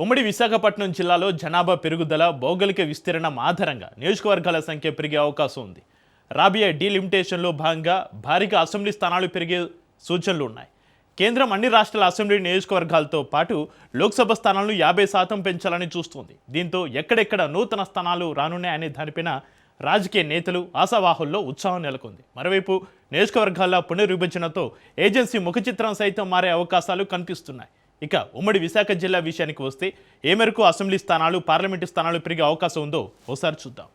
ఉమ్మడి విశాఖపట్నం జిల్లాలో జనాభా పెరుగుదల, భౌగోళిక విస్తీర్ణం ఆధారంగా నియోజకవర్గాల సంఖ్య పెరిగే అవకాశం ఉంది. రాబోయే డీలిమిటేషన్లో భాగంగా భారీగా అసెంబ్లీ స్థానాలు పెరిగే సూచనలు ఉన్నాయి. కేంద్రం అన్ని రాష్ట్రాల అసెంబ్లీ నియోజకవర్గాలతో పాటు లోక్సభ స్థానాలను 50% పెంచాలని చూస్తోంది. దీంతో ఎక్కడెక్కడ నూతన స్థానాలు రానున్నాయనే దానిపైన రాజకీయ నేతలు, ఆశావాహుల్లో ఉత్సాహం నెలకొంది. మరోవైపు నియోజకవర్గాల పునర్విభజనతో ఏజెన్సీ ముఖచిత్రం సైతం మారే అవకాశాలు కనిపిస్తున్నాయి. ఇక ఉమ్మడి విశాఖ జిల్లా విషయానికి వస్తే ఏ మేరకు అసెంబ్లీ స్థానాలు, పార్లమెంటు స్థానాలు పెరిగే అవకాశం ఉందో ఒకసారి చూద్దాం.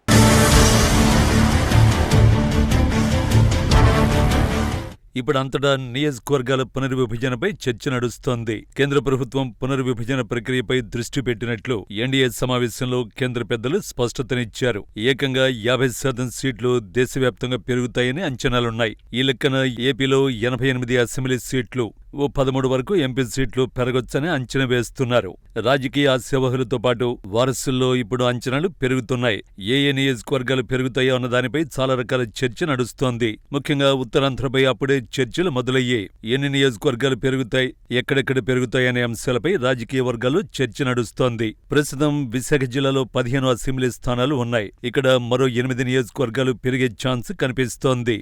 ఇప్పుడు అంతటా నియోజకవర్గాల పునర్విభజనపై చర్చ నడుస్తోంది. కేంద్ర ప్రభుత్వం పునర్విభజన ప్రక్రియపై దృష్టి పెట్టినట్లు ఎన్డీఏ సమావేశంలో కేంద్ర పెద్దలు స్పష్టతనిచ్చారు. ఏకంగా 50% సీట్లు దేశవ్యాప్తంగా పెరుగుతాయని అంచనాలున్నాయి. ఈ లెక్కన ఏపీలో 88 అసెంబ్లీ సీట్లు, 13 వరకు ఎంపీ సీట్లు పెరగొచ్చని అంచనా వేస్తున్నారు. రాజకీయ ఆశావహులతో పాటు వారసుల్లో ఇప్పుడు అంచనాలు పెరుగుతున్నాయి. ఏ నియోజకవర్గాలు పెరుగుతాయో అన్న దానిపై చాలా రకాల చర్చ నడుస్తోంది. ముఖ్యంగా ఉత్తరాంధ్రపై అప్పుడే చర్చలు మొదలయ్యాయి. ఎన్ని నియోజకవర్గాలు పెరుగుతాయి, ఎక్కడెక్కడ పెరుగుతాయనే అంశాలపై రాజకీయ వర్గాల్లో చర్చ నడుస్తోంది. ప్రస్తుతం విశాఖ జిల్లాలో 15 అసెంబ్లీ స్థానాలు ఉన్నాయి. ఇక్కడ మరో 8 నియోజకవర్గాలు పెరిగే ఛాన్స్ కనిపిస్తోంది.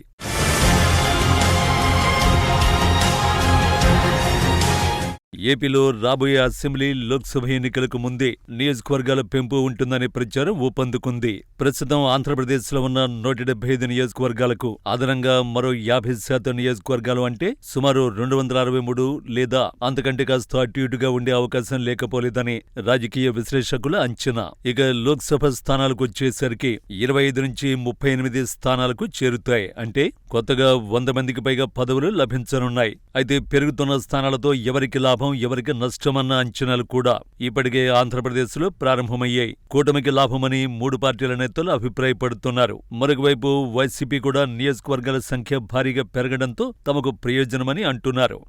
ఏపీలో రాబోయే అసెంబ్లీ, లోక్సభ ఎన్నికలకు ముందే నియోజకవర్గాల పెంపు ఉంటుందనే ప్రచారం ఊపందుకుంది. ప్రస్తుతం ఆంధ్రప్రదేశ్లో ఉన్న 175 నియోజకవర్గాలకు అదనంగా మరో 50% నియోజకవర్గాలు అంటే సుమారు 263 లేదా అంతకంటే కాస్త అటు ఇటుగా ఉండే అవకాశం లేకపోలేదని రాజకీయ విశ్లేషకుల అంచనా. ఇక లోక్సభ స్థానాలకు వచ్చేసరికి 25 నుంచి 38 స్థానాలకు చేరుతాయి. అంటే కొత్తగా 100 మందికి పైగా పదవులు లభించనున్నాయి. అయితే పెరుగుతున్న స్థానాలతో ఎవరికి లాభం, ఎవరికి నష్టమన్న అంచనాలు కూడా ఇప్పటికే ఆంధ్రప్రదేశ్లో ప్రారంభమయ్యాయి. కూటమికి లాభమని 3 పార్టీల నేతలు అభిప్రాయపడుతున్నారు. మరొకవైపు వైసీపీ కూడా నియోజకవర్గాల సంఖ్య భారీగా పెరగడంతో తమకు ప్రయోజనమని అంటున్నారు.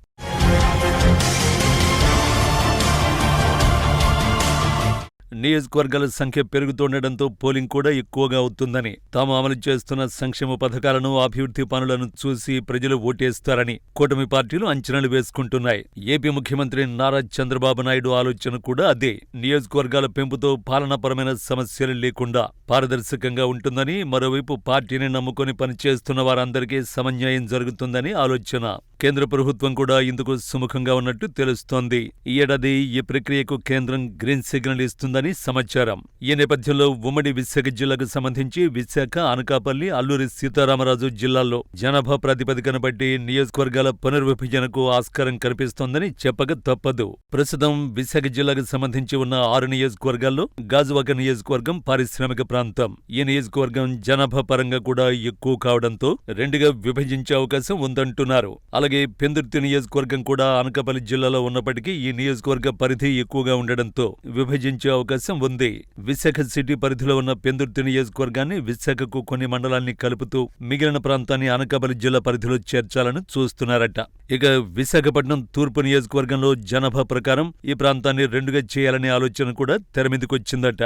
నియోజకవర్గాల సంఖ్య పెరుగుతుండటంతో పోలింగ్ కూడా ఎక్కువగా అవుతుందని, తాము అమలు చేస్తున్న సంక్షేమ పథకాలను, అభివృద్ధి పనులను చూసి ప్రజలు ఓటేస్తారని కూటమి పార్టీలు అంచనాలు వేసుకుంటున్నాయి. ఏపీ ముఖ్యమంత్రి నారా చంద్రబాబు నాయుడు ఆలోచన కూడా అదే. నియోజకవర్గాల పెంపుతో పాలనాపరమైన సమస్యలు లేకుండా పారదర్శకంగా ఉంటుందని, మరోవైపు పార్టీని నమ్ముకొని పనిచేస్తున్న వారందరికీ సమన్యాయం జరుగుతుందని ఆలోచన. కేంద్ర ప్రభుత్వం కూడా ఇందుకు సుముఖంగా ఉన్నట్టు తెలుస్తోంది. ఈ ఏడాది ఈ ప్రక్రియకు కేంద్రం గ్రీన్ సిగ్నల్ ఇస్తుందని సమాచారం. ఈ నేపథ్యంలో ఉమ్మడి విశాఖ జిల్లాకు సంబంధించి విశాఖ, అనకాపల్లి, అల్లూరి సీతారామరాజు జిల్లాల్లో జనాభా ప్రాతిపదికన బట్టి నియోజకవర్గాల పునర్విభజనకు ఆస్కారం కనిపిస్తోందని చెప్పక తప్పదు. ప్రస్తుతం విశాఖ జిల్లాకు సంబంధించి ఉన్న 6 నియోజకవర్గాల్లో గాజువాక నియోజకవర్గం పారిశ్రామిక ప్రాంతం. ఈ నియోజకవర్గం జనాభా పరంగా కూడా ఎక్కువ కావడంతో 2గా విభజించే అవకాశం ఉందంటున్నారు. అలాగే పెందుర్తి నియోజకవర్గం కూడా అనకాపల్లి జిల్లాలో ఉన్నప్పటికీ ఈ నియోజకవర్గ పరిధి ఎక్కువగా ఉండడంతో విభజించే అవకాశం ఉంది. విశాఖ సిటీ పరిధిలో ఉన్న పెందుర్తి నియోజకవర్గాన్ని విశాఖకు కొన్ని మండలాన్ని కలుపుతూ మిగిలిన ప్రాంతాన్ని అనకాపల్లి జిల్లా పరిధిలో చేర్చాలని చూస్తున్నారట. ఇక విశాఖపట్నం తూర్పు నియోజకవర్గంలో జనాభా ప్రకారం ఈ ప్రాంతాన్ని 2గా చేయాలనే ఆలోచన కూడా తెరమీదకొచ్చిందట.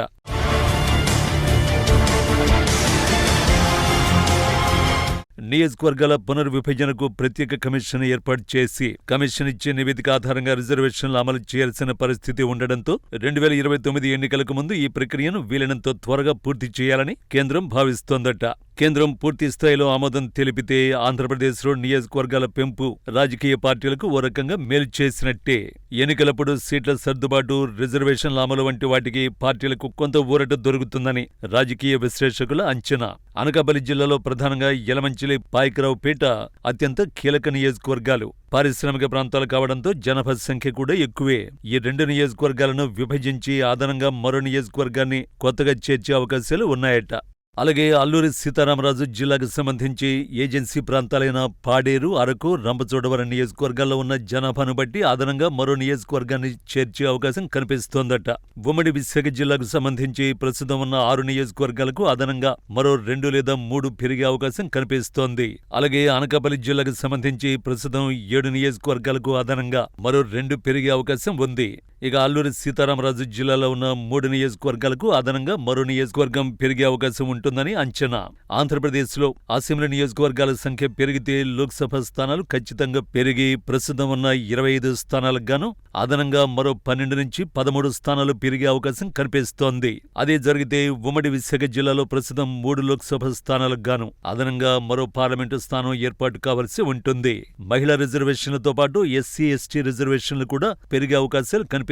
నియోజకవర్గాల పునర్విభజనకు ప్రత్యేక కమిషన్ ఏర్పాటు చేసి కమిషన్ ఇచ్చే నివేదిక ఆధారంగా రిజర్వేషన్లు అమలు చేయాల్సిన పరిస్థితి ఉండడంతో 2029 ఎన్నికలకు ముందు ఈ ప్రక్రియను వీలైనంత త్వరగా పూర్తి చేయాలని కేంద్రం భావిస్తోందట. కేంద్రం పూర్తి స్థాయిలో ఆమోదం తెలిపితే ఆంధ్రప్రదేశ్లో నియోజకవర్గాల పెంపు రాజకీయ పార్టీలకు ఓ రకంగా మేలు చేసినట్టే. ఎన్నికలప్పుడు సీట్ల సర్దుబాటు, రిజర్వేషన్ల అమలు వంటి వాటికి పార్టీలకు కొంత ఊరట దొరుకుతుందని రాజకీయ విశ్లేషకుల అంచనా. అనకాపల్లి జిల్లాలో ప్రధానంగా యలమంచిలి, పాయకరావుపేట అత్యంత కీలక నియోజకవర్గాలు. పారిశ్రామిక ప్రాంతాలు కావడంతో జనాభా సంఖ్య కూడా ఎక్కువే. ఈ 2 నియోజకవర్గాలను విభజించి అదనంగా మరో నియోజకవర్గాన్ని కొత్తగా చేర్చే అవకాశాలు ఉన్నాయట. అలాగే అల్లూరి సీతారామరాజు జిల్లాకు సంబంధించి ఏజెన్సీ ప్రాంతాలైన పాడేరు, అరకు, రంపచోడవరం నియోజకవర్గాల్లో ఉన్న జనాభాను బట్టి అదనంగా మరో నియోజకవర్గాన్ని చేర్చే అవకాశం కనిపిస్తోందట. ఉమ్మడి విశాఖ జిల్లాకు సంబంధించి ప్రస్తుతం ఉన్న 6 నియోజకవర్గాలకు అదనంగా మరో 2 లేదా 3 పెరిగే అవకాశం కనిపిస్తోంది. అలాగే అనకాపల్లి జిల్లాకు సంబంధించి ప్రస్తుతం 7 నియోజకవర్గాలకు అదనంగా మరో 2 పెరిగే అవకాశం ఉంది. ఇక అల్లూరి సీతారామరాజు జిల్లాలో ఉన్న 3 నియోజకవర్గాలకు అదనంగా మరో నియోజకవర్గం పెరిగే అవకాశం ఉంటుందని అంచనా. ఆంధ్రప్రదేశ్లో అసెంబ్లీ నియోజకవర్గాల సంఖ్య పెరిగితే లోక్సభ స్థానాలు ఖచ్చితంగా పెరిగి ప్రస్తుతం ఉన్న 25 స్థానాలకు గాను అదనంగా మరో 12 నుంచి 13 స్థానాలు పెరిగే అవకాశం కనిపిస్తోంది. అదే జరిగితే ఉమ్మడి విశాఖ జిల్లాలో ప్రస్తుతం 3 లోక్సభ స్థానాలకు గాను అదనంగా మరో పార్లమెంటు స్థానం ఏర్పాటు కావలసి ఉంటుంది. మహిళా రిజర్వేషన్లతో పాటు ఎస్సీ, ఎస్టీ రిజర్వేషన్లు కూడా పెరిగే అవకాశాలు కనిపిస్తున్నాయి.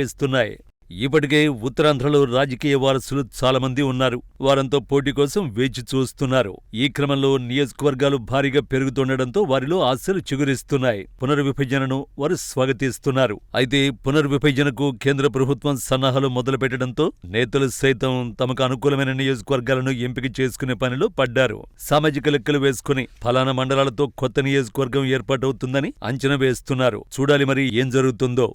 ఇప్పటికే ఉత్తరాంధ్రలో రాజకీయ వారసులు చాలా మంది ఉన్నారు. వారంతో పోటీ కోసం వేచి చూస్తున్నారు. ఈ క్రమంలో నియోజకవర్గాలు భారీగా పెరుగుతుండటంతో వారిలో ఆశలు చిగురిస్తున్నాయి. పునర్విభజనను వారు స్వాగతిస్తున్నారు. అయితే పునర్విభజనకు కేంద్ర ప్రభుత్వం సన్నాహాలు మొదలుపెట్టడంతో నేతలు సైతం తమకు అనుకూలమైన నియోజకవర్గాలను ఎంపిక చేసుకునే పనిలో పడ్డారు. సామాజిక లెక్కలు వేసుకుని ఫలానా మండలాలతో కొత్త నియోజకవర్గం ఏర్పాటవుతుందని అంచనా వేస్తున్నారు. చూడాలి మరి ఏం జరుగుతుందో.